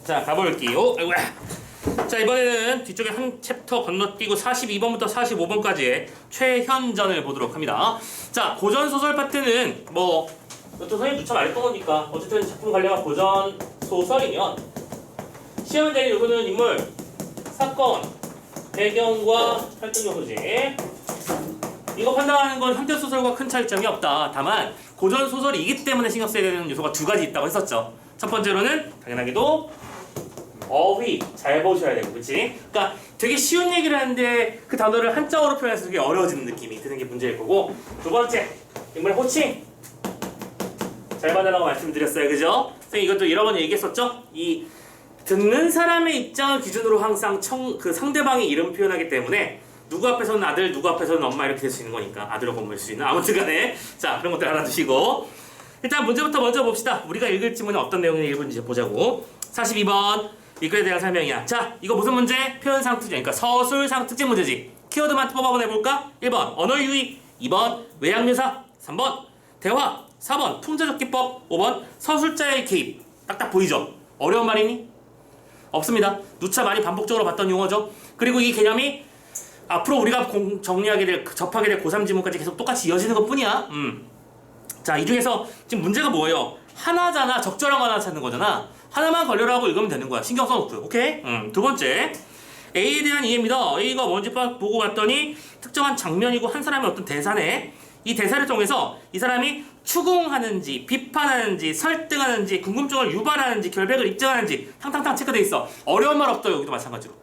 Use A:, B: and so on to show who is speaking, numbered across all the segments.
A: 자, 가볼게요. 아이고야. 자, 이번에는 뒤쪽에 한 챕터 건너뛰고 42번부터 45번까지의 최현전을 보도록 합니다. 자, 고전소설 파트는 뭐 또 선생님 누차 말했던 거니까 어쨌든 작품 관련한 고전소설이면 시험에 대한 요소는 인물, 사건, 배경과 활동 요소지. 이거 판단하는 건 현대소설과 큰 차이점이 없다. 다만 고전소설이기 때문에 신경 써야 되는 요소가 두 가지 있다고 했었죠. 첫 번째로는 당연하게도 어휘 잘 보셔야 되고, 그치? 그러니까 되게 쉬운 얘기를 하는데 그 단어를 한자어로 표현해서 되게 어려워지는 느낌이 드는 게 문제일 거고, 두 번째, 인물의 호칭 잘 봐달라고 말씀드렸어요, 그죠? 선생님 이것도 여러 번 얘기했었죠? 이 듣는 사람의 입장을 기준으로 항상 그 상대방의 이름 표현하기 때문에 누구 앞에서는 아들, 누구 앞에서는 엄마 이렇게 될 수 있는 거니까 아들하고 엄마일 수 있는, 아무튼 간에 자, 그런 것들 알아두시고 일단 문제부터 먼저 봅시다. 우리가 읽을 지문은 어떤 내용이 읽은지 보자고. 42번 이글에 대한 설명이야. 자, 이거 무슨 문제? 표현상 특징, 그러니까 서술상 특징 문제지. 키워드만 뽑아보면 해볼까? 1번 언어 유희, 2번 외양묘사, 3번 대화, 4번 풍자적 기법, 5번 서술자의 개입. 딱딱 보이죠? 어려운 말이니? 없습니다. 누차 많이 반복적으로 봤던 용어죠. 그리고 이 개념이 앞으로 우리가 정리하게 될, 접하게 될 고3 지문까지 계속 똑같이 이어지는 것 뿐이야. 자, 이 중에서 지금 문제가 뭐예요? 하나잖아. 적절한 거 하나 찾는 거잖아. 하나만 걸려라고 읽으면 되는 거야. 신경 써놓고요. 오케이? 두 번째, A에 대한 이해입니다. A가 뭔지 보고 갔더니 특정한 장면이고 한 사람의 어떤 대사네. 이 대사를 통해서 이 사람이 추궁하는지, 비판하는지, 설득하는지, 궁금증을 유발하는지, 결백을 입증하는지 탕탕탕 체크돼 있어. 어려운 말 없다. 여기도 마찬가지로.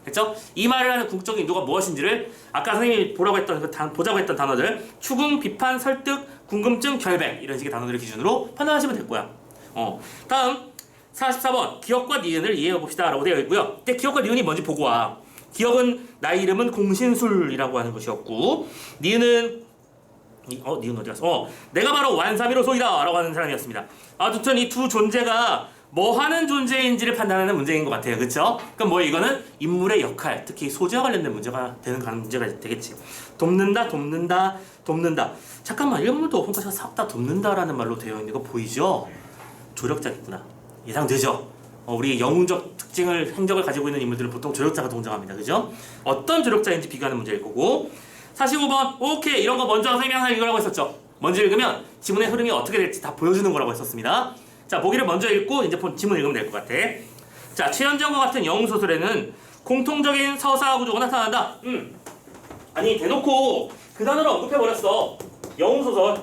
A: 됐죠? 이 말을 하는 궁극적인 의도가 무엇인지를 아까 선생님이 보자고 했던 단어들, 추궁, 비판, 설득, 궁금증, 결백, 이런 식의 단어들을 기준으로 판단하시면 될 거야. 다음 44번 기억과 니은을 이해해 봅시다 라고 되어 있고요. 근데 기억과 니은이 뭔지 보고 와. 기억은 나의 이름은 공신술이라고 하는 것이었고, 니은은 니은 어디 갔어? 내가 바로 완사비로소이다 라고 하는 사람이었습니다. 아무튼 이 두 존재가 뭐 하는 존재인지를 판단하는 문제인 것 같아요. 그쵸? 그럼 뭐 이거는 인물의 역할, 특히 소재와 관련된 문제가 문제가 되겠지. 돕는다, 돕는다, 돕는다. 잠깐만, 1번부터 5번까지가 싹 다 돕는다라는 말로 되어 있는 거 보이죠? 조력자겠구나. 예상되죠? 우리 영웅적 특징을, 행적을 가지고 있는 인물들은 보통 조력자가 등장합니다. 그죠? 어떤 조력자인지 비교하는 문제일 거고. 45번, 오케이. 이런 거 먼저 선생님이 항상 읽으라고 했었죠. 먼저 읽으면 지문의 흐름이 어떻게 될지 다 보여주는 거라고 했었습니다. 자, 보기를 먼저 읽고 이제 지문 읽으면 될 것 같아. 자, 최현정과 같은 영웅소설에는 공통적인 서사 구조가 나타난다. 아니, 대놓고 그 단어를 언급해버렸어. 영웅소설.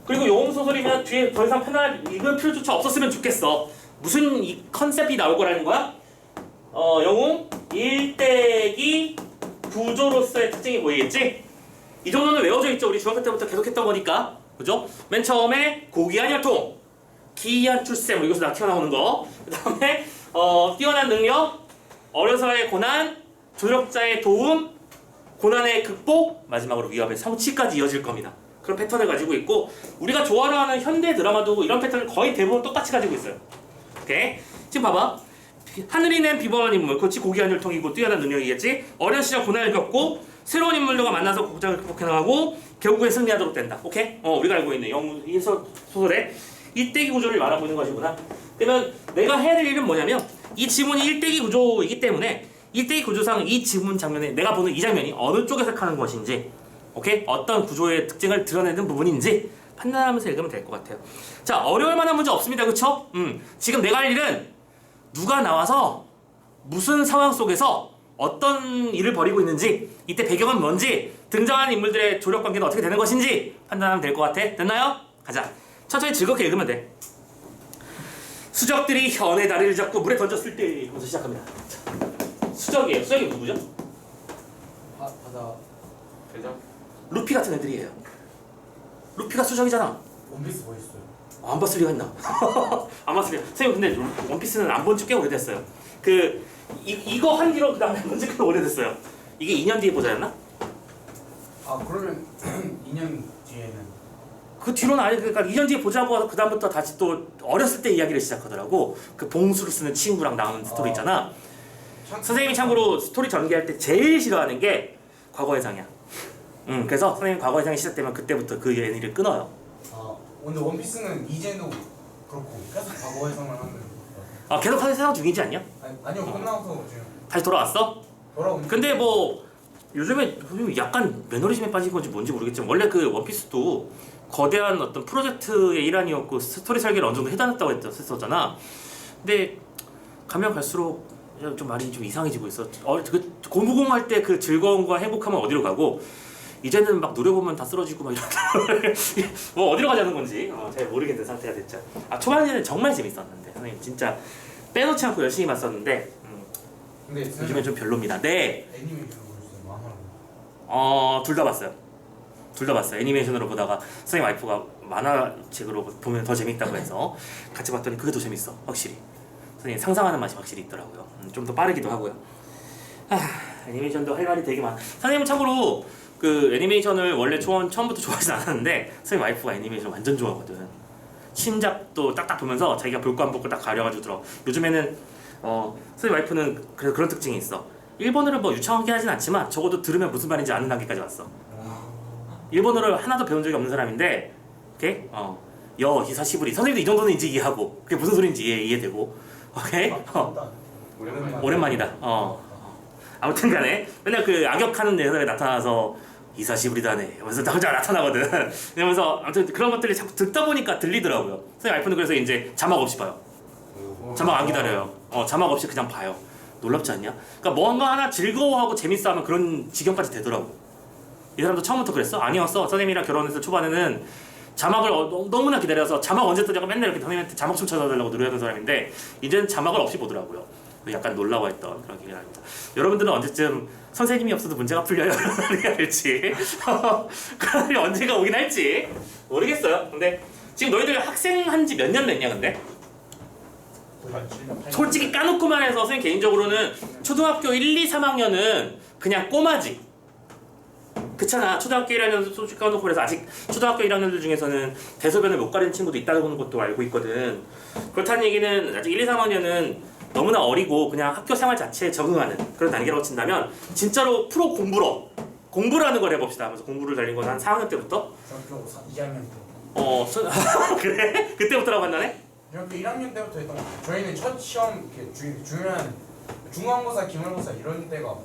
A: 그리고 영웅소설이면 뒤에 더 이상 읽을 필요조차 없었으면 좋겠어. 무슨 이 컨셉이 나올 거라는 거야? 영웅 일대기 구조로서의 특징이 보이겠지? 이 정도는 외워져 있죠. 우리 중학교 때부터 계속 했던 거니까. 그죠? 맨 처음에 고귀한 혈통, 기이한 출생, 이것으로 다 튀어나오는 거. 그 다음에 뛰어난 능력, 어려서의 고난, 조력자의 도움, 고난의 극복, 마지막으로 위협의 성취까지 이어질 겁니다. 그런 패턴을 가지고 있고, 우리가 좋아하는 현대 드라마도 이런 패턴을 거의 대부분 똑같이 가지고 있어요. 오케이? 지금 봐봐. 하늘이 낸 비범한 인물, 그렇지, 고귀한 혈통이고 뛰어난 능력이겠지. 어린 시절 고난을 겪고 새로운 인물들과 만나서 고장을 극복해 나가고 결국에 승리하도록 된다. 오케이? 우리가 알고 있는 영웅 소설의 일대기 구조를 말하고 있는 것이구나. 그러면 내가 해야 될 일은 뭐냐면, 이 지문이 일대기 구조이기 때문에 일대기 구조상 이 지문 장면에 내가 보는 이 장면이 어느 쪽에 속하는 것인지, 오케이? 어떤 구조의 특징을 드러내는 부분인지 판단하면서 읽으면 될 것 같아요. 자, 어려울 만한 문제 없습니다. 그쵸? 지금 내가 할 일은 누가 나와서 무슨 상황 속에서 어떤 일을 벌이고 있는지, 이때 배경은 뭔지, 등장하는 인물들의 조력 관계는 어떻게 되는 것인지 판단하면 될 것 같아. 됐나요? 가자. 천천히 즐겁게 읽으면 돼. 수적들이 현의 다리를 잡고 물에 던졌을 때 부터 시작합니다. 자, 수적이에요. 수적이 누구죠?
B: 바다 대장?
A: 루피 같은 애들이에요. 루피가 수적이잖아.
B: 원피스 보셨어요?
A: 안 봤을 리가 있나? 안 봤을 리가. 선생님 근데 원피스는 안 본 지 꽤 오래됐어요. 이거 한 뒤로 그 다음에 본 지 꽤 오래됐어요. 이게 2년 뒤에 보자였나?
B: 아, 그러면 2년 뒤에는
A: 그 뒤로는 아니, 그러니까 2년 뒤에 보자고 하고 그 다음부터 다시 또 어렸을 때 이야기를 시작하더라고. 그 봉수를 쓰는 친구랑 나오는 스토리 있잖아. 선생님이 참고로 스토리 전개할 때 제일 싫어하는 게 과거회상이야. 그래서 선생님 과거회상이 시작되면 그때부터 그 애니를 끊어요.
B: 근데 원피스는 이제도 그렇고 계속 과거 해석만 하는
A: 아 계속 사상 중이지 않냐?
B: 아니요 끝나서 지금
A: 다시 돌아왔어?
B: 돌아오는.
A: 근데 뭐 요즘에 약간 매너리즘에 빠진 건지 뭔지 모르겠지만 원래 그 원피스도 거대한 어떤 프로젝트의 일환이었고 스토리 설계를 어느 정도 해놨다고 했었잖아. 근데 가면 갈수록 좀 말이 좀 이상해지고 있어. 그 고무공할 때 그 즐거움과 행복함은 어디로 가고 이제는 막 노려보면 다 쓰러지고 막 이런 뭐 어디로 가자는 건지 잘 모르겠는 상태가 됐죠. 아 초반에는 정말 재밌었는데 선생님 진짜 빼놓지 않고 열심히 봤었는데
B: 근데
A: 요즘엔 좀 별로입니다. 네.
B: 애니메이션 보셨어요? 만화로.
A: 둘 다 봤어요. 둘 다 봤어요. 애니메이션으로 보다가 선생님 와이프가 만화책으로 보면 더 재밌다고 해서 같이 봤더니 그게 더 재밌어. 확실히. 선생님 상상하는 맛이 확실히 있더라고요. 좀 더 빠르기도 하고요. 애니메이션도 할 말이 되게 많아. 선생님은 참고로 그 애니메이션을 원래 처음부터 좋아하진 않았는데 선생님 와이프가 애니메이션 완전 좋아하거든. 신작도 딱딱 보면서 자기가 볼 거 안 볼 거 딱 가려가지고 들어. 요즘에는 선생님 와이프는 그런 특징이 있어. 일본어를 뭐 유창하게 하진 않지만 적어도 들으면 무슨 말인지 아는 단계까지 왔어. 일본어를 하나도 배운 적이 없는 사람인데 오케이? 여 히사시부리 선생님도 이 정도는 이제 이해하고 그게 무슨 소리인지 이해되고 오케이? 오랜만이다. 아무튼 간에 맨날 그 악역하는 녀석이 나타나서 이사시부리다네 하면서 혼자 나타나거든. 이러면서 아무튼 그런 것들이 자꾸 듣다 보니까 들리더라고요. 선생님 와이프는 그래서 이제 자막 없이 봐요. 자막 안 기다려요. 자막 없이 그냥 봐요. 놀랍지 않냐? 그러니까 뭔가 하나 즐거워하고 재밌어하면 그런 지경까지 되더라고. 이 사람도 처음부터 그랬어? 아니었어. 선생님이랑 결혼해서 초반에는 자막을 너무나 기다려서 자막 언제 뜨냐고 맨날 이렇게 선생님한테 자막 좀 찾아달라고 노래하던 사람인데 이제는 자막을 없이 보더라고요. 약간 놀라워했던 그런 기억이 납니다. 여러분들은 언제쯤 선생님이 없어도 문제가 풀려요? 그런 날이 할지 그런 날이 언제가 오긴 할지 모르겠어요. 근데 지금 너희들 학생 한 지 몇 년 됐냐 근데? 솔직히 까놓고만 해서 선생님 개인적으로는 초등학교 1, 2, 3학년은 그냥 꼬마지. 그렇잖아. 초등학교 1학년 솔직히 까놓고 그래서 아직 초등학교 1학년들 중에서는 대소변을 못 가리는 친구도 있다는 것도 알고 있거든. 그렇다는 얘기는 아직 1, 2, 3학년은 너무나 어리고 그냥 학교 생활 자체에 적응하는 그런 단계라고 친다면 진짜로 프로 공부라는 걸 해봅시다 하면서 공부를 달린 건 한 4학년 때부터?
B: 중학교 2학년 때.
A: 그래? 그때부터라고 한다네?
B: 중학교 1학년 때부터 했던 거. 저희는 첫 시험 이렇게 중요한 중간고사, 기말고사 이런 때가.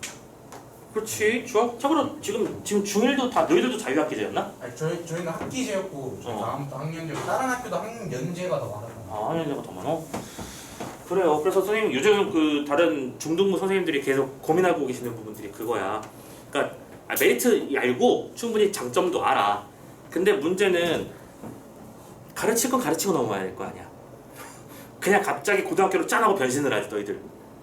A: 그렇지. 참고로 지금 중1도 다 너희들도 자유학기제였나?
B: 아니 저희는 학기제였고 다음부터 학년제. 다른 학교도 학년제가 더 많았잖아.
A: 학년제가 더 많아? 그래요. 그래서 선생님 요즘 그 다른 중등부 선생님들이 계속 고민하고 계시는 부분들이 그거야. 그러니까 메리트 알고 충분히 장점도 알아. 근데 문제는 가르칠 건 가르치고 넘어가야 될 거 아니야. 그냥 갑자기 고등학교로 짠하고 변신을 하지 너희들.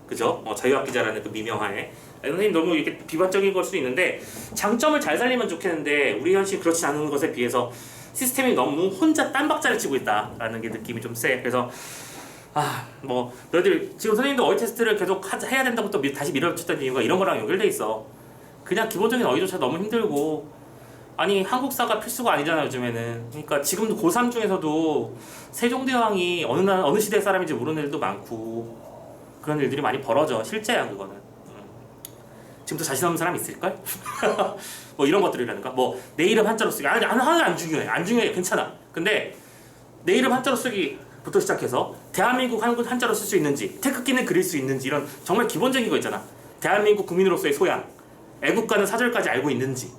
A: 그죠? 자유학기자라는 그 미명하에. 선생님 너무 이렇게 비관적인 걸 수도 있는데 장점을 잘 살리면 좋겠는데 우리 현실 그렇지 않은 것에 비해서 시스템이 너무 혼자 딴박자를 치고 있다라는 게 느낌이 좀 세. 그래서 뭐 너희들 지금 선생님도 어휘 테스트를 계속 해야 된다고 또 다시 밀어붙였던 이유가 이런 거랑 연결돼 있어. 그냥 기본적인 어휘조차 너무 힘들고 아니 한국사가 필수가 아니잖아 요즘에는. 그러니까 지금도 고3 중에서도 세종대왕이 어느 시대 사람인지 모르는 일도 많고 그런 일들이 많이 벌어져. 실제야 그거는. 지금도 자신 없는 사람 있을걸? 뭐 이런 것들이라든가 뭐 내 이름 한자로 쓰기 하나 안 중요해 괜찮아. 근데 내 이름 한자로 쓰기부터 시작해서 대한민국 한자로 쓸 수 있는지 태극기는 그릴 수 있는지 이런 정말 기본적인 거 있잖아. 대한민국 국민으로서의 소양 애국가는 사절까지 알고 있는지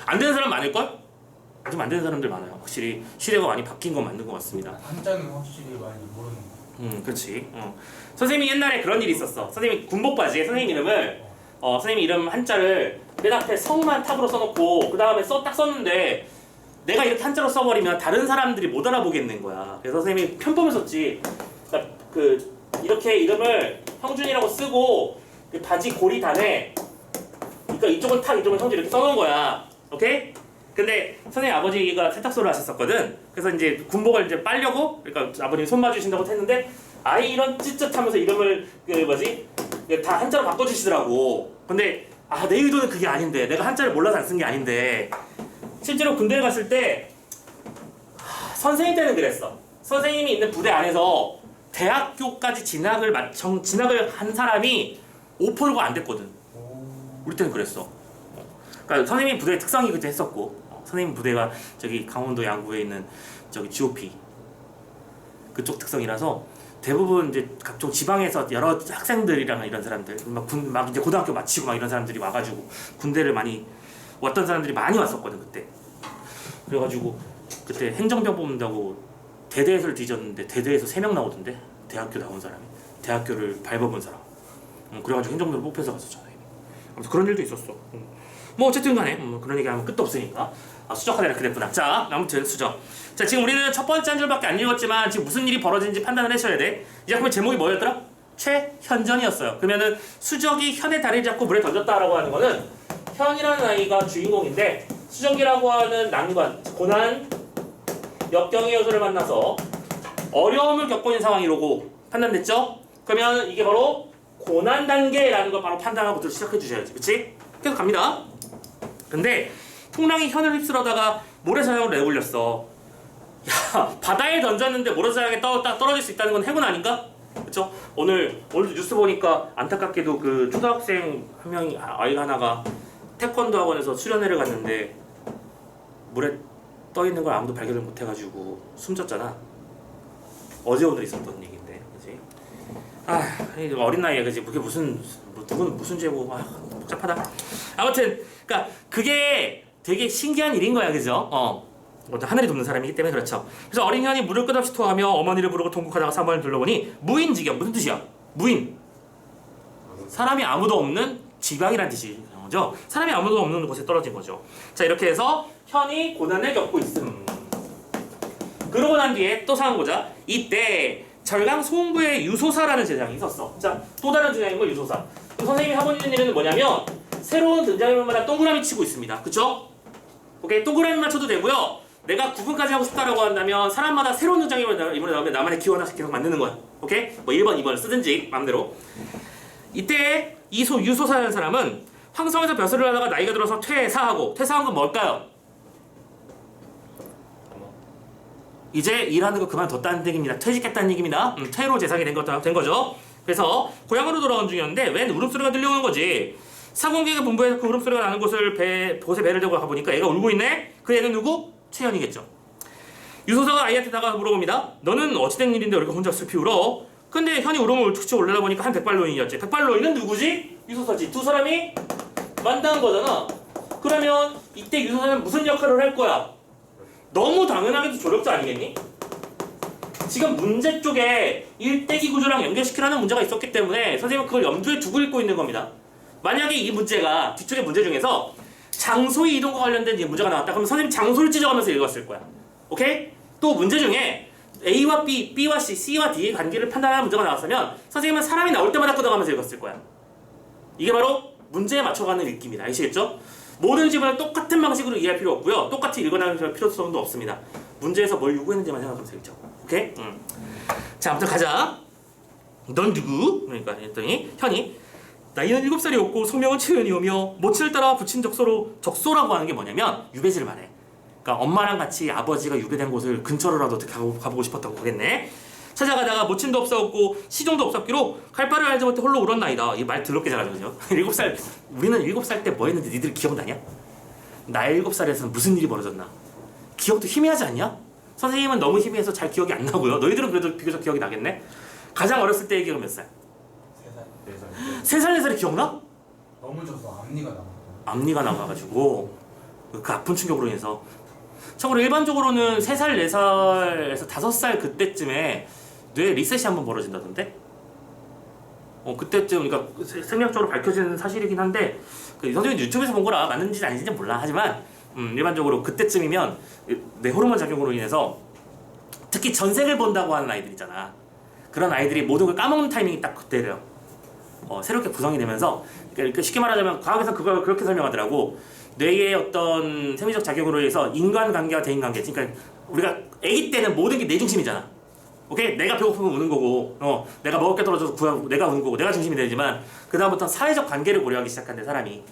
A: 안 되는 사람 많을걸? 좀 안 되는 사람들 많아요. 확실히 시대가 많이 바뀐 건 맞는 것 같습니다.
B: 한자는 확실히 많이 모르는 거.
A: 그렇지. 선생님이 옛날에 그런 일이 있었어. 선생님이 군복바지에 선생님 이름을 선생님 이름 한자를 맨 앞에 성만 탑으로 써놓고 그 다음에 딱 썼는데 내가 이렇게 한자로 써버리면 다른 사람들이 못 알아보겠는 거야. 그래서 선생님이 편법을 썼지. 그러니까 이렇게 이름을 형준이라고 쓰고 그 바지 고리단에 그러니까 이쪽은 탁 이쪽은 형준 이렇게 써놓은 거야. 오케이? 근데 선생님 아버지가 세탁소를 하셨었거든. 그래서 이제 군복을 이제 빨려고 그러니까 아버님이 손 봐주신다고 했는데 이런 찌릿하면서 이름을 다 한자로 바꿔주시더라고. 근데 내 의도는 그게 아닌데 내가 한자를 몰라서 안 쓴 게 아닌데 실제로 군대에 갔을 때 선생님 때는 그랬어. 선생님이 있는 부대 안에서 대학교까지 진학을 한 사람이 5%가 안 됐거든. 우리 때는 그랬어. 그러니까 선생님 부대의 특성이 그때 했었고 선생님 부대가 저기 강원도 양구에 있는 저기 GOP 그쪽 특성이라서 대부분 이제 각종 지방에서 여러 학생들이랑 이런 사람들 막 이제 고등학교 마치고 막 이런 사람들이 와가지고 군대를 많이 왔던 사람들이 많이 왔었거든 그때. 그래가지고 그때 행정병 뽑는다고 대대에서를 뒤졌는데 대대에서 3명 나오던데 대학교 나온 사람이 대학교를 밟아본 사람. 그래가지고 행정병 뽑혀서 갔었잖아. 아무튼 그런 일도 있었어. 뭐 어쨌든 간에 그런 얘기하면 끝도 없으니까 수적하다 이렇게 됐구나. 자 아무튼 수적. 자 지금 우리는 첫 번째 한 줄밖에 안 읽었지만 지금 무슨 일이 벌어진지 판단을 하셔야 돼. 이 작품의 제목이 뭐였더라? 최현전이었어요. 그러면은 수적이 현의 다리를 잡고 물에 던졌다라고 하는 거는 현이라는 아이가 주인공인데 수적이라고 하는 난관, 고난, 역경의 요소를 만나서 어려움을 겪고 있는 상황이라고 판단됐죠? 그러면 이게 바로 고난 단계라는 걸 바로 판단하고 시작해 주셔야지. 그치? 계속 갑니다. 근데 풍랑이 현을 휩쓸어다가 모래사장으로 내몰렸어. 야 바다에 던졌는데 모래사장에 떨어질 수 있다는 건 행운 아닌가? 그쵸? 오늘도 뉴스 보니까 안타깝게도 그 초등학생 한 명이 아이가 하나가 태권도 학원에서 수련회를 갔는데 물에 떠 있는 걸 아무도 발견을 못 해가지고 숨졌잖아. 어제 오늘 있었던 얘기인데, 그렇지? 어린 나이에 그지? 그게 누군 무슨 죄고 복잡하다. 아무튼, 그러니까 그게 되게 신기한 일인 거야, 그죠? 하늘이 돕는 사람이기 때문에 그렇죠. 그래서 어린 현이 물을 끝없이 토하며 어머니를 부르고 통곡하다가 사모를 둘러보니 무인지경 무슨 뜻이야? 무인. 사람이 아무도 없는 지방이란 뜻이죠. 사람이 아무도 없는 곳에 떨어진 거죠. 자 이렇게 해서 현이 고난을 겪고 있음. 그러고 난 뒤에 또 상황 보자. 이때 절강 소음부의 유소사라는 제장이 있었어. 자 또 다른 제장인 걸 유소사. 선생님이 하고 있는 일은 뭐냐면 새로운 등장인물마다 동그라미 치고 있습니다. 그쵸? 오케이 동그라미만 쳐도 되고요. 내가 구분까지 하고 싶다라고 한다면 사람마다 새로운 등장인물이 나오면 나만의 기호 하나씩 계속 만드는 거야. 오케이? 뭐 1번, 2번을 쓰든지 마음대로. 이때 이 유소사라는 사람은 황성에서 벼슬을 하다가 나이가 들어서 퇴사하고 퇴사한 건 뭘까요? 이제 일하는 거 그만뒀다는 얘기입니다. 퇴직했다는 얘기입니다. 퇴로 재상이 된 거죠. 그래서 고향으로 돌아온 중이었는데 웬 울음소리가 들려오는 거지. 상공객의 본부에서 그 울음소리가 나는 곳에 배를 대고 가보니까 애가 울고 있네? 그 애는 누구? 최현이겠죠. 유소사가 아이한테 다가가 물어봅니다. 너는 어찌된 일인데 우리가 혼자 슬피 울어? 근데 현이 울음을 울툭치 올려다보니까 한 백발노인이었지. 백발노인은 누구지? 유소사지. 두 사람이 만난 거잖아. 그러면 이때 유소사는 무슨 역할을 할 거야? 너무 당연하게도 조력자 아니겠니? 지금 문제 쪽에 일대기 구조랑 연결시키라는 문제가 있었기 때문에 선생님은 그걸 염두에 두고 읽고 있는 겁니다. 만약에 이 문제가 뒤쪽의 문제 중에서 장소의 이동과 관련된 문제가 나왔다 그러면 선생님 장소를 찢어가면서 읽었을 거야. 오케이? 또 문제 중에 A와 B, B와 C, C와 D의 관계를 판단하는 문제가 나왔으면 선생님은 사람이 나올 때마다 끊어가면서 읽었을 거야. 이게 바로 문제에 맞춰가는 읽기입니다. 아시겠죠? 모든 지문을 똑같은 방식으로 이해할 필요 없고요. 똑같이 읽어나갈 필요성도 없습니다. 문제에서 뭘 요구했는지만 생각하면서 읽죠. 오케이? 자, 아무튼 가자. 넌 누구? 그러니까 했더니 현이 나이는 7살이었고 성명은 최현이오며 모친을 따라 붙인 적소라고 하는 게 뭐냐면 유배지를 말해. 그러니까 엄마랑 같이 아버지가 유배된 곳을 근처로라도 어떻게 가보고 싶었다고 보겠네. 찾아가다가 모친도 없었고 시종도 없었기로 갈 바를 알지 못해 홀로 울었나이다. 이 말 더럽게 잘하거든요. 7살 우리는 7살 때 뭐 했는데 니들 기억나냐? 나 7살에서는 무슨 일이 벌어졌나? 기억도 희미하지 않냐? 선생님은 너무 희미해서 잘 기억이 안 나고요. 너희들은 그래도 비교적 기억이 나겠네. 가장 어렸을 때의 기억은 몇 살?
B: 3살, 4살.
A: 3살, 4살이 기억나?
B: 넘어져서 앞니가 남아.
A: 앞니가 나가가지고 그 아픈 충격으로 인해서 참고로 일반적으로는 3살, 4살에서 5살 그때쯤에 뇌 리셋이 한번 벌어진다던데? 그때쯤 그러니까 생명적으로 밝혀지는 사실이긴 한데 그 선생님이 유튜브에서 본 거라 맞는지 아닌지 몰라. 하지만 일반적으로 그때쯤이면 뇌 호르몬 작용으로 인해서 특히 전생을 본다고 하는 아이들 있잖아. 그런 아이들이 모든 걸 까먹는 타이밍이 딱 그때래요. 새롭게 구성이 되면서 그러니까 쉽게 말하자면 과학에서 그걸 그렇게 설명하더라고. 뇌의 어떤 생리적 작용으로 해서 인간관계와 대인관계, 그러니까 우리가 아기 때는 모든 게 내 중심이잖아. 오케이? 내가 배고프면 우는 거고, 내가 먹을 게 떨어져서 내가 우는 거고, 내가 중심이 되지만 그 다음부터 사회적 관계를 고려하기 시작한대 사람이.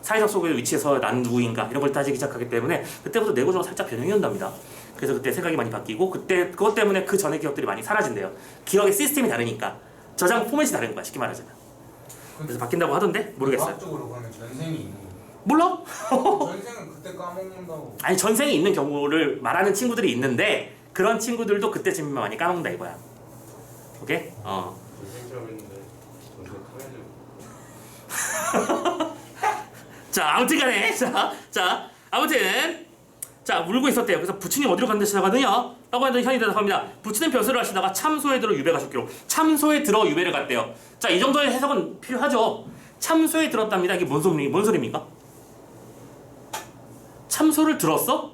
A: 사회적 속의 위치에서 난 누구인가 이런 걸 따지기 시작하기 때문에 그때부터 뇌 구조가 살짝 변형이 온답니다. 그래서 그때 생각이 많이 바뀌고 그것 때문에 그 전의 기억들이 많이 사라진대요. 기억의 시스템이 다르니까 저장 포맷이 다른 거야 쉽게 말하자면. 그래서 바뀐다고 하던데 모르겠어요.
B: 과학적으로 그러면 전생이 있는 거.
A: 몰라?
B: 전생은 그때 까먹는다고.
A: 아니 전생이 있는 경우를 말하는 친구들이 있는데 그런 친구들도 그때쯤이면 많이 까먹는다 이거야. 오케이?
C: 생처럼 했는데 동생 카메라.
A: 자 아무튼간에 아무튼 울고 있었대요. 그래서 부처님 어디로 간다 시작하느냐? 라고 했더니 현이 대답합니다. 부처님 벼슬을 하시다가 참소에 들어 유배 가셨기로. 참소에 들어 유배를 갔대요. 자 이 정도의 해석은 필요하죠. 참소에 들었답니다. 이게 뭔 소리입니까? 참소를 들었어?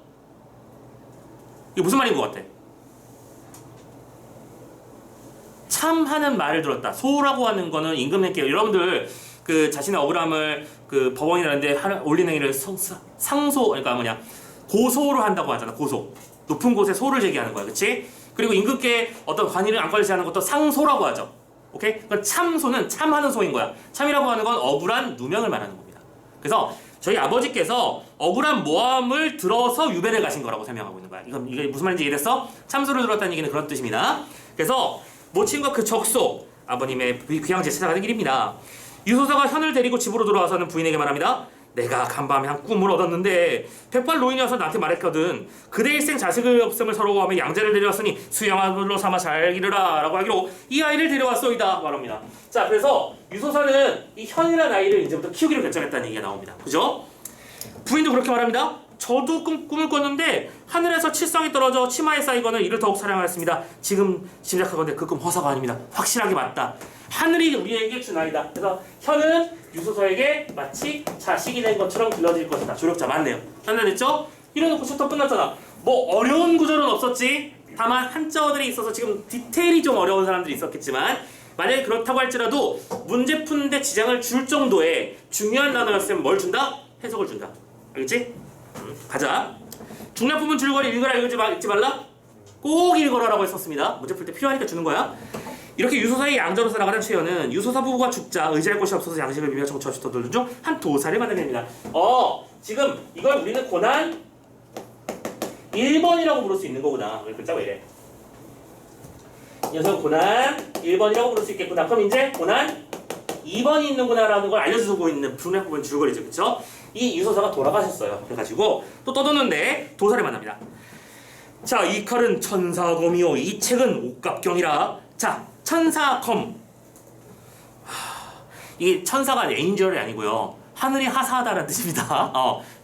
A: 이게 무슨 말인 것 같아? 참하는 말을 들었다. 소라고 하는 거는 임금 낼게요. 여러분들 그 자신의 억울함을 그 법원이라는데 올린 행위를 상소 그러니까 뭐냐 고소로 한다고 하잖아. 고소. 높은 곳에 소를 제기하는 거야. 그치? 그리고 임금께 어떤 관이를 안건을 제하는 것도 상소라고 하죠. 오케이? 그러니까 참소는 참하는 소인 거야. 참이라고 하는 건 억울한 누명을 말하는 겁니다. 그래서 저희 아버지께서 억울한 모함을 들어서 유배를 가신 거라고 설명하고 있는 거야. 이게 무슨 말인지 이해됐어? 참소를 들었다는 얘기는 그런 뜻입니다. 그래서 모친과 그 적소 아버님의 귀향지에 찾아가는 길입니다. 유소사가 현을 데리고 집으로 돌아와서는 부인에게 말합니다. 내가 간밤에 한 꿈을 얻었는데 백발 노인이 와서 나한테 말했거든. 그대 일생 자식을 없음을 서러워하며 양자를 데려왔으니 수양아들로 삼아 잘 기르라 라고 하기로 이 아이를 데려왔소이다 말합니다. 자 그래서 유소사는 이 현이라는 아이를 이제부터 키우기로 결정했다는 얘기가 나옵니다. 그죠? 부인도 그렇게 말합니다. 저도 꿈을 꿨는데 하늘에서 칠성이 떨어져 치마에 쌓이거늘 이를 더욱 사랑하였습니다. 지금 짐작하건대 그 꿈 허사가 아닙니다. 확실하게 맞다. 하늘이 우리에게 준 아이다. 그래서 현은 유소서에게 마치 자식이 된 것처럼 길러질 것이다. 조력자 맞네요. 판단됐죠? 이래놓고 챕터 끝났잖아. 뭐 어려운 구절은 없었지. 다만 한자어들이 있어서 지금 디테일이 좀 어려운 사람들이 있었겠지만 만약에 그렇다고 할지라도 문제 푸는데 지장을 줄 정도의 중요한 단어였으면 뭘 준다? 해석을 준다. 알겠지? 가자. 중요한 부분 줄거리 읽어라 읽지 말라? 꼭 읽어라라고 했었습니다. 문제 풀 때 필요하니까 주는 거야. 이렇게 유소사의 양자로 살아가는 최연은 유소사 부부가 죽자 의지할 곳이 없어서 양식을 비며 정처없이 떠돌던 중 한 도사를 만나냅니다. 지금 이걸 우리는 고난 1번이라고 부를 수 있는 거구나. 글자가 이래. 이 녀석 고난 1번이라고 부를 수 있겠구나. 그럼 이제 고난 2번이 있는구나라는 걸 알려주고 있는 중요한 부분 줄거리죠. 그쵸? 이 유소사가 돌아가셨어요. 그래가지고 또 떠도는데 도사를 만납니다. 자, 이 칼은 천사검이요 이 책은 옥갑경이라. 자, 천사검. 이 천사가 엔젤이 아니고요. 하늘이 하사하다라는 뜻입니다.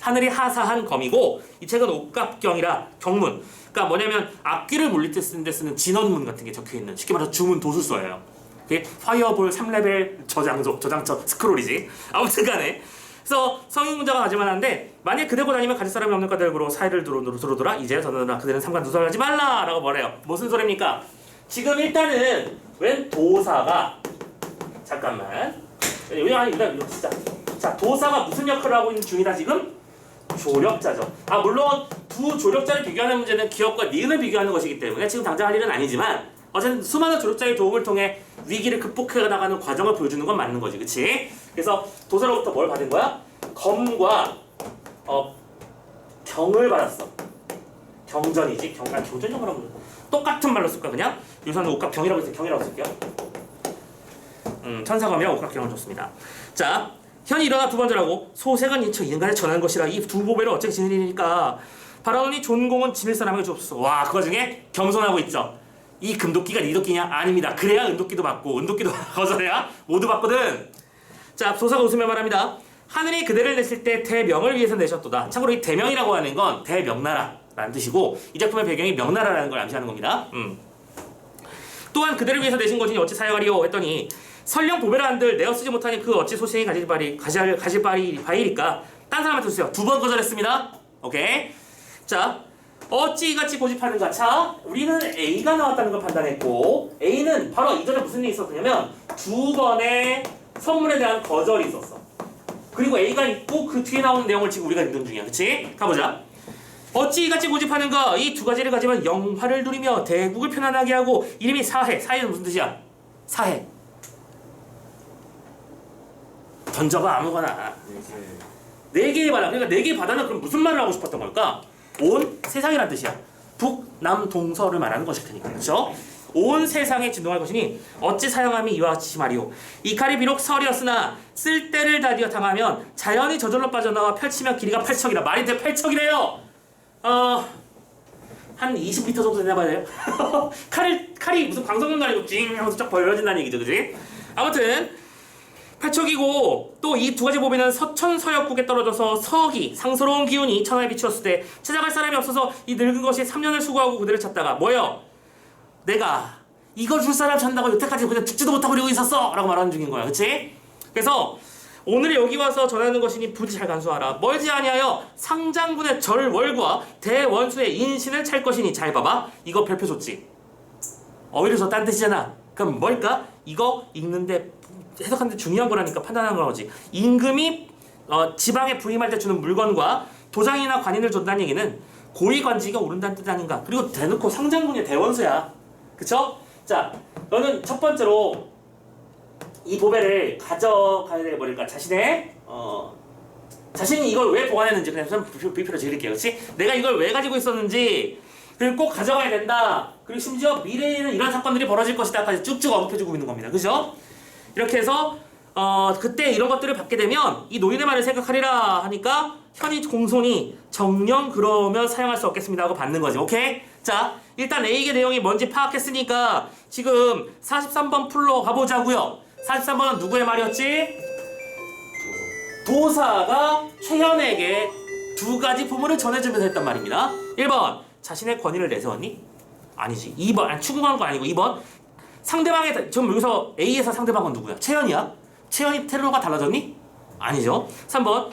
A: 하늘이 하사한 검이고 이 책은 옥갑경이라 경문. 그러니까 뭐냐면 앞귀를 물릴 때 쓰는 데 쓰는 진원문 같은 게 적혀있는 쉽게 말해서 주문 도술서예요. 그게 파이어볼 3레벨 저장처 스크롤이지. 아무튼 간에 그래서 성인군자가 가지만 하는데 만약 그대고 다니면 가질 사람이 없는 까닭으로 사이를 두루두라 이제 더느나 그대는 삼간 두설하지 말라 라고 말해요. 무슨 소리입니까? 지금 일단은 웬 도사가 잠깐만 일단 진짜 자 도사가 무슨 역할을 하고 있는 중이다 지금? 조력자죠. 물론 두 조력자를 비교하는 문제는 기업과 니은을 비교하는 것이기 때문에 지금 당장 할 일은 아니지만 어쨌든 수많은 조력자의 도움을 통해 위기를 극복해 나가는 과정을 보여주는 건 맞는 거지, 그치? 그래서 도사로부터 뭘 받은 거야? 검과 경을 받았어. 경전이지. 경전이 뭐라고 그래? 똑같은 말로 쓸까 그냥? 유사는 옥갑경이라고 해서 경이라고 쓸게요. 천사검이랑 옥갑경을 줬습니다. 자, 현이 일어나 두 번째라고 소색은 인처 인간에 전한 것이라 이 두 보배를 어째 지는 일이니까 바라오니 존공은 지닐 사람에게 주옵소서. 와, 그 와중에 겸손하고 있죠. 이 금도끼가 네 도끼냐? 아닙니다. 그래야 은도끼도 받고 은도끼도 거절해야 모두 받거든. 자, 소사가 웃으며 말합니다. 하늘이 그대를 냈을 때 대명을 위해서 내셨도다. 참고로 이 대명이라고 하는 건 대명나라라는 뜻이고 이 작품의 배경이 명나라라는 걸 암시하는 겁니다. 또한 그대를 위해서 내신 것이니 어찌 사양하리요 했더니 설령 보배를 한들 내어 쓰지 못하니 그 어찌 소생이 가질 바이리까. 딴 사람한테 주세요. 두 번 거절했습니다. 오케이. 자, 어찌 이같이 고집하는가? 자, 우리는 A가 나왔다는 걸 판단했고 A는 바로 이전에 무슨 일이 있었냐면 두 번의 선물에 대한 거절이 있었어. 그리고 A가 있고 그 뒤에 나오는 내용을 지금 우리가 읽는 중이야. 그치? 가보자. 어찌 이같이 고집하는가? 이 두 가지를 가지면 영화를 누리며 대국을 편안하게 하고 이름이 사해. 사해는 무슨 뜻이야? 사해. 던져봐 아무거나. 네 개의 바다. 그러니까 네 개의 바다는 그럼 무슨 말을 하고 싶었던 걸까? 온 세상이란 뜻이야. 북남동서를 말하는 것일 테니까. 그렇죠? 온 세상에 진동할 것이니 어찌 사용함이 이와 같이 말이오. 이 칼이 비록 설이었으나 쓸 때를 다디어 당하면 자연히 저절로 빠져나와 펼치면 길이가 8척이라. 말이 돼 8척이래요. 한 20m 정도 되나 봐요. 칼이 무슨 광선검도 아니고 찡 하면서 쫙 벌어진다는 얘기죠, 그지? 아무튼 팔척이고 또 이 두 가지 보면은 서천 서역국에 떨어져서 서기 상스러운 기운이 천하에 비추었을 때 찾아갈 사람이 없어서 이 늙은 것이 3년을 수고하고 그들을 찾다가 뭐예요? 내가 이거 줄 사람 찾는다고 여태까지 그냥 듣지도 못하고 이러고 있었어! 라고 말하는 중인 거야, 그치? 그래서 오늘 여기 와서 전하는 것이니 부디 잘 간수하라. 멀지 아니하여 상장군의 절월과 대원수의 인신을 찰 것이니. 잘 봐봐. 이거 별표 줬지? 어휘를 줬다는 뜻이잖아. 그럼 뭘까? 이거 읽는데 해석하는데 중요한 거라니까 판단하는 거지. 임금이 지방에 부임할 때 주는 물건과 도장이나 관인을 줬다는 얘기는 고위관직이 오른다는 뜻 아닌가. 그리고 대놓고 상장군의 대원수야. 그쵸? 자, 너는 첫 번째로 이 보배를 가져가야 될 뭐랄까 자신의 자신이 이걸 왜 보관했는지 그냥 좀 비표로 드릴게요. 그렇지? 내가 이걸 왜 가지고 있었는지 그리고 꼭 가져가야 된다. 그리고 심지어 미래에는 이런 사건들이 벌어질 것이다까지 쭉쭉 언급해주고 있는 겁니다. 그죠? 이렇게 해서 그때 이런 것들을 받게 되면 이 노인의 말을 생각하리라 하니까 현이 공손히 정령 그러면 사용할 수 없겠습니다 하고 받는 거지. 오케이? 자, 일단 A의 내용이 뭔지 파악했으니까 지금 43번 풀로 가보자고요. 43번은 누구의 말이었지? 도사가 최현에게 두 가지 부분을 전해주면서 했단 말입니다. 1번 자신의 권위를 내세웠니? 아니지. 2번 추궁한 거 아니고 2번 상대방의 지금 여기서 A에서 상대방은 누구야? 최현이야? 최현이 테러가 달라졌니? 아니죠. 3번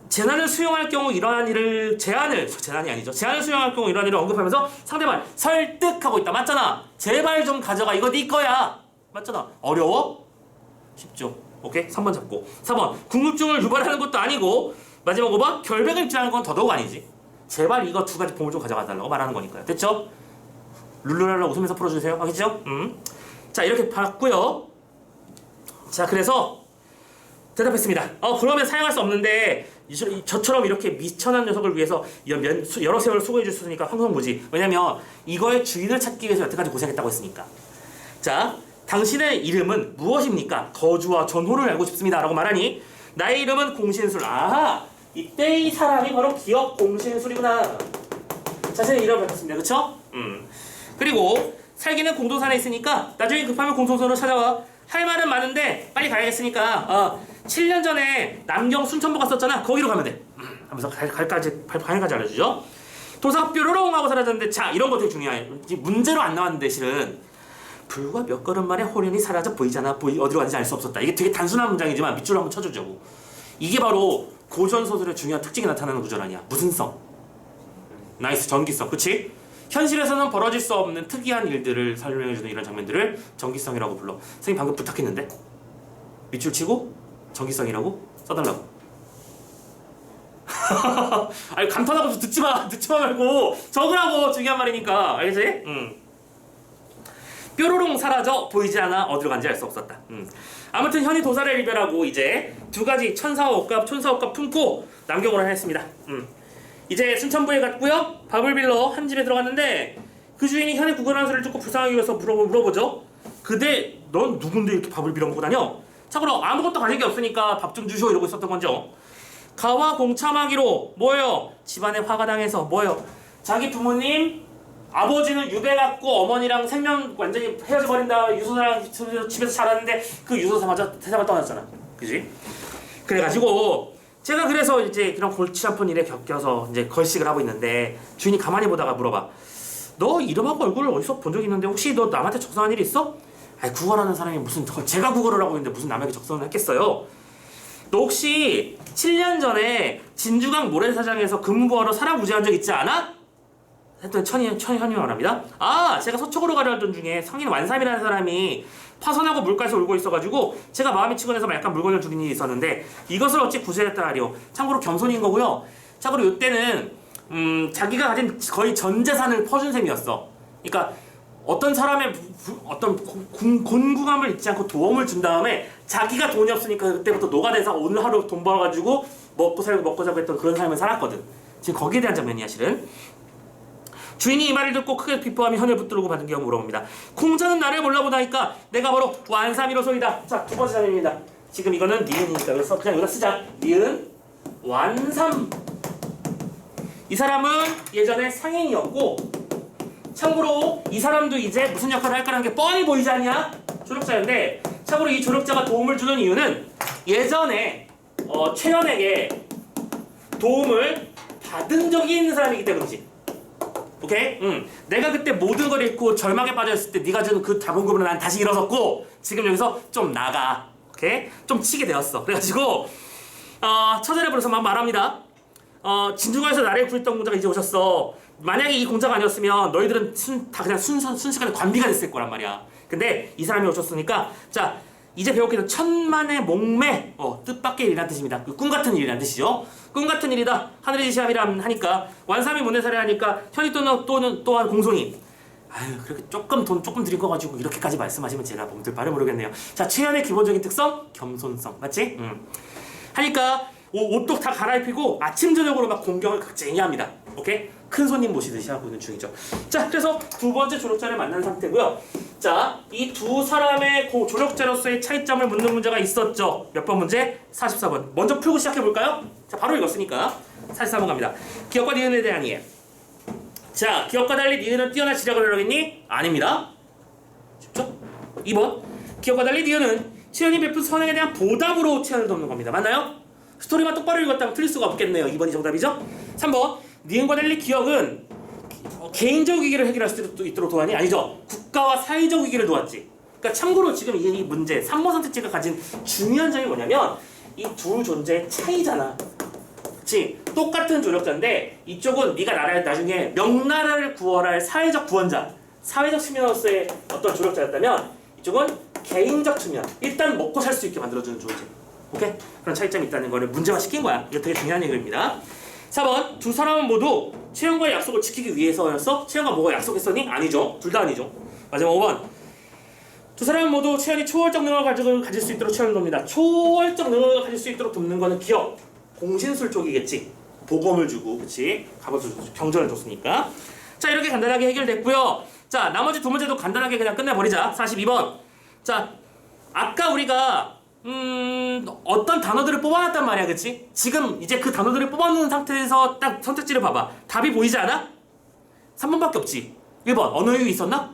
A: 재난을 수용할 경우 이러한 일을 재난이 아니죠. 재난을 수용할 경우 이러한 일을 언급하면서 상대방 설득하고 있다. 맞잖아. 제발 좀 가져가. 이거 네 거야. 맞잖아. 어려워? 쉽죠. 오케이? 3번 잡고 4번 궁금증을 유발하는 것도 아니고 마지막 5번 결백을 입증하는 건 더더욱 아니지. 제발 이거 두 가지 보물 좀 가져가 달라고 말하는 거니까요. 됐죠? 룰루랄라 웃으면서 풀어주세요. 알겠죠? 자 이렇게 봤고요. 자 그래서 대답했습니다. 그러면 사용할 수 없는데 저처럼 이렇게 미천한 녀석을 위해서 여러 세월 수고해 주셨으니까 황송무지. 왜냐면 이거의 주인을 찾기 위해서 여태까지 고생했다고 했으니까. 자 당신의 이름은 무엇입니까? 거주와 전호를 알고 싶습니다 라고 말하니 나의 이름은 공신술. 아하! 이때 이 사람이 바로 기억 공신술이구나. 자신의 이름을 밝혔습니다. 그쵸? 그리고 살기는 공도산에 있으니까 나중에 급하면 공동선으로 찾아와. 할 말은 많은데 빨리 가야겠으니까 7년 전에 남경 순천부 갔었잖아. 거기로 가면 돼. 하면서 갈까지 알려주죠. 도사가 뾰로롱 하고 사라졌는데 자 이런 거 되게 중요해. 문제로 안 나왔는데 실은 불과 몇 걸음 만에 호련히 사라져 보이잖아. 어디로 갔는지 알 수 없었다. 이게 되게 단순한 문장이지만 밑줄을 한번 쳐주자고. 이게 바로 고전소설의 중요한 특징이 나타나는 구절 아니야. 무슨 성? 나이스. 전기성. 그치? 현실에서는 벌어질 수 없는 특이한 일들을 설명해주는 이런 장면들을 전기성이라고 불러. 선생님 방금 부탁했는데 밑줄 치고 전기성이라고 써달라고. 아니 감탄하고 듣지 마 말고 적으라고. 중요한 말이니까. 알겠지? 뾰로롱 사라져 보이지 않아 어디로 간지 알 수 없었다. 아무튼 현이 도사를 이별하고 이제 두 가지 천사와 옷값 품고 남경으로 했습니다. 이제 순천부에 갔고요. 밥을 빌러 한 집에 들어갔는데 그 주인이 현이 구걸하는 소리를 듣고 불쌍하게 여겨서 물어보죠. 그대 넌 누군데 이렇게 밥을 빌어 먹고 다녀? 참고로 아무것도 가진 게 없으니까 밥 좀 주시오 이러고 있었던 건죠. 가와 공참하기로 뭐예요? 집안에 화가 당해서 뭐예요? 자기 부모님 아버지는 유배갔고 어머니랑 생명 완전히 헤어져 버린다. 유서사랑 집에서 자랐는데 그 유서사마저 세상을 떠났잖아. 그지? 그래가지고 제가 그래서 이제 그런 골치 아픈 일에 겪여서 이제 걸식을 하고 있는데 주인이 가만히 보다가 물어봐. 너 이름하고 얼굴을 어디서 본 적 있는데 혹시 너 남한테 적성한 일이 있어? 아니 구걸하는 사람이 무슨 제가 구걸을 하고 있는데 무슨 남에게 적성을 했겠어요? 너 혹시 7년 전에 진주강 모래사장에서 근무하러 사람 구제한 적 있지 않아? 했더니 천현이 말합니다. 제가 서쪽으로 가려던 중에 성인 완삼이라는 사람이 파손하고 물가에서 울고 있어가지고 제가 마음이 치곤해서 약간 물건을 줄인 일이 있었는데 이것을 어찌 구제했다 하리오. 참고로 겸손인 거고요. 참고로 이때는 자기가 가진 거의 전 재산을 퍼준 셈이었어. 그러니까 어떤 사람의 어떤 곤궁함을 잊지 않고 도움을 준 다음에 자기가 돈이 없으니까 그때부터 노가대서 오늘 하루 돈 벌어가지고 먹고 자고 했던 그런 삶을 살았거든. 지금 거기에 대한 장면이야 실은. 주인이 이 말을 듣고 크게 비포하며 현을 붙들고 받은 경우 물어봅니다. 공자는 나를 몰라보다니까 내가 바로 완삼이로소이다. 자, 두 번째 장면입니다. 지금 이거는 니은이니까 그래서 그냥 여기다 쓰자. 니은 완삼. 이 사람은 예전에 상인이었고 참고로 이 사람도 이제 무슨 역할을 할까라는 게 뻔히 보이지 않냐? 조력자인데 참고로 이 조력자가 도움을 주는 이유는 예전에 최연에게 도움을 받은 적이 있는 사람이기 때문이지. 오케이? 내가 그때 모든 걸 잃고 절망에 빠져있을 때 네가 준 그 자본금으로 난 다시 일어섰고 지금 여기서 좀 나가. 오케이? 좀 치게 되었어. 그래가지고 처자를 부려서 막 말합니다. 진중하에서 나를 구했던 공자가 이제 오셨어. 만약에 이 공자가 아니었으면 너희들은 다 그냥 순식간에 관비가 됐을 거란 말이야. 근데 이 사람이 오셨으니까 자 이제 배웠기는 천만의 목매 뜻밖의 일이라는 뜻입니다. 꿈 같은 일이라는 뜻이죠. 꿈 같은 일이다. 하늘의 지시함이라 하니까 완삼이 문해살이 하니까 현이 또한 공손히 아유 그렇게 돈 들인 거 가지고 이렇게까지 말씀하시면 제가 몸들 바를 모르겠네요. 자 최연의 기본적인 특성 겸손성 맞지? 하니까 옷도 다 갈아입히고 아침 저녁으로 막 공경을 극쟁이 합니다. 오케이? 큰 손님 모시듯이 하고 있는 중이죠. 자 그래서 두 번째 조력자를 만난 상태고요. 자 이 두 사람의 조력자로서의 차이점을 묻는 문제가 있었죠. 몇 번 문제? 44번. 먼저 풀고 시작해 볼까요? 자 바로 읽었으니까 44번 갑니다. 기억과 니은에 대한 이해. 자 기억과 달리 니은은 뛰어난 지략을 하겠니? 아닙니다. 쉽죠? 2번 기억과 달리 니은은 최연이 베푼 선행에 대한 보답으로 최연을 돕는 겁니다. 맞나요? 스토리만 똑바로 읽었다면 틀릴 수가 없겠네요. 2번이 정답이죠? 3번 니은과 달리 기억은 개인적 위기를 해결할 수 있도록 도와니? 아니죠. 국가와 사회적 위기를 도왔지. 그러니까 참고로 지금 이 문제 3번 선택지가 가진 중요한 점이 뭐냐면 이 두 존재의 차이잖아. 그치? 똑같은 조력자인데 이쪽은 네가 나중에 명나라를 구원할 사회적 구원자, 사회적 측면으로서의 어떤 조력자였다면 이쪽은 개인적 측면, 일단 먹고 살 수 있게 만들어주는 존재. 오케이? 그런 차이점이 있다는 거를 문제화 시킨 거야. 이거 되게 중요한 얘기입니다. 4번 두 사람은 모두 최연과의 약속을 지키기 위해서였어? 최연과 뭐가 약속했었니? 아니죠. 둘 다 아니죠. 마지막 5번 두 사람은 모두 최연이 초월적 능력을 가질 수 있도록 최연을 돕니다. 초월적 능력을 가질 수 있도록 돕는 거는 기억, 공신술족이겠지. 보검을 주고 그치? 갑옷을 주고 병전을 줬으니까. 자 이렇게 간단하게 해결됐고요. 자 나머지 두 문제도 간단하게 그냥 끝내버리자. 42번 자 아까 우리가 어떤 단어들을 뽑아놨단 말이야, 그치? 지금 이제 그 단어들을 뽑아놓은 상태에서 딱 선택지를 봐봐. 답이 보이지 않아? 3번밖에 없지. 1번, 언어 유희 있었나?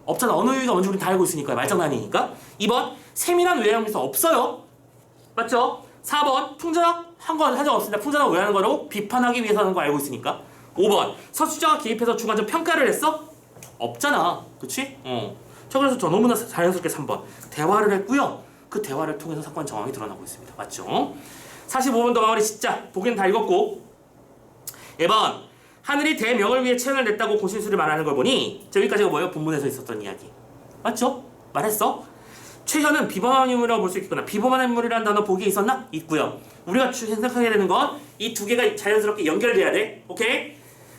A: 없잖아. 언어 유희가 뭔지 우리 다 알고 있으니까. 말장난이니까. 2번, 세밀한 외양에서 없어요. 맞죠? 4번, 풍자한 적 없습니다. 풍자는 왜 하는 거라고? 비판하기 위해서 하는 거 알고 있으니까. 5번, 서술자가 개입해서 중간점 평가를 했어? 없잖아. 그치? 저 그래서 저 너무나 자연스럽게 3번. 대화를 했고요. 그 대화를 통해서 사건 정황이 드러나고 있습니다. 맞죠? 45번도 마무리 진짜 보기는 다 읽었고 1번 하늘이 대명을 위해 채연을 냈다고 고신술을 말하는 걸 보니 여기까지가 뭐예요? 본문에서 있었던 이야기. 맞죠? 말했어? 최현은 비범한 인물이라고 볼 수 있겠구나. 비범한 인물이라는 단어 보기에 있었나? 있고요. 우리가 생각하게 되는 건 이 두 개가 자연스럽게 연결돼야 돼. 오케이?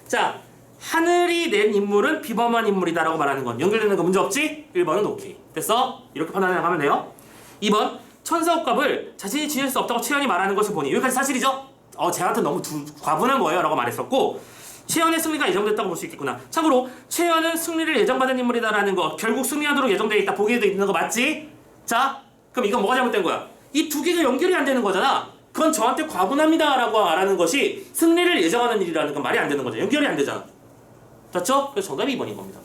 A: 자 하늘이 낸 인물은 비범한 인물이다라고 말하는 건 연결되는 거 문제 없지? 1번은 오케이. 됐어? 이렇게 판단해 나가면 돼요. 2번 천사옥갑을 자신이 지닐 수 없다고 최연이 말하는 것을 보니 여기까지 사실이죠? 쟤한테 너무 과분한 거예요 라고 말했었고 최연의 승리가 예정됐다고 볼 수 있겠구나. 참고로 최연은 승리를 예정받은 인물이다라는 거 결국 승리하도록 예정되어 있다 보기에도 있는 거 맞지? 자 그럼 이건 뭐가 잘못된 거야? 이 두 개가 연결이 안 되는 거잖아. 그건 저한테 과분합니다 라고 말하는 것이 승리를 예정하는 일이라는 건 말이 안 되는 거죠. 연결이 안 되잖아. 됐죠? 그래서 정답이 2번인 겁니다.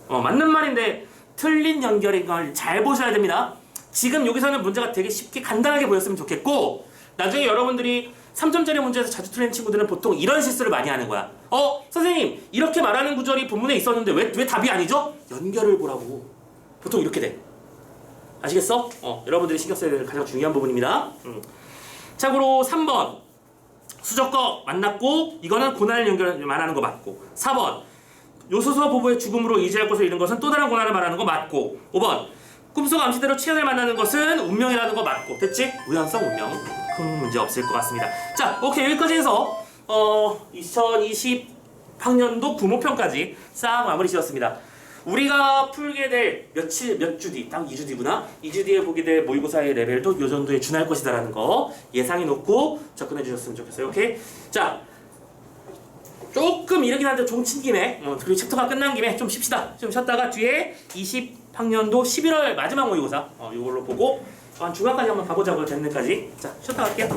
A: 맞는 말인데 틀린 연결인 걸 잘 보셔야 됩니다. 지금 여기서는 문제가 되게 쉽게 간단하게 보였으면 좋겠고 나중에 여러분들이 3점짜리 문제에서 자주 틀리는 친구들은 보통 이런 실수를 많이 하는 거야. 선생님 이렇게 말하는 구절이 본문에 있었는데 왜 답이 아니죠? 연결을 보라고. 보통 이렇게 돼. 아시겠어? 여러분들이 신경 써야 되는 가장 중요한 부분입니다. 참고로 3번 수적과 만났고 이거는 고난을 말하는 거 맞고 4번 요소수와 보부의 죽음으로 의지할 것을 잃은 것은 또 다른 고난을 말하는 거 맞고 5번 꿈속 암시대로 최연을 만나는 것은 운명이라는 거 맞고 됐지? 우연성 운명 큰 문제 없을 것 같습니다. 자 오케이 여기까지 해서 2020학년도 구모편까지 싹 마무리 지었습니다. 우리가 풀게 될 몇 주 뒤, 딱 2주 뒤구나. 2주 뒤에 보게 될 모의고사의 레벨도 요 정도에 준할 것이다라는 거 예상해 놓고 접근해 주셨으면 좋겠어요. 오케이? 자 조금 이르긴 한데 종친 김에 그리고 챕터가 끝난 김에 좀 쉽시다. 좀 쉬었다가 뒤에 20학년도 11월 마지막 모의고사 이걸로 보고 한 중간까지 한번 가보자고요. 됐는까지. 자 쉬었다 갈게요.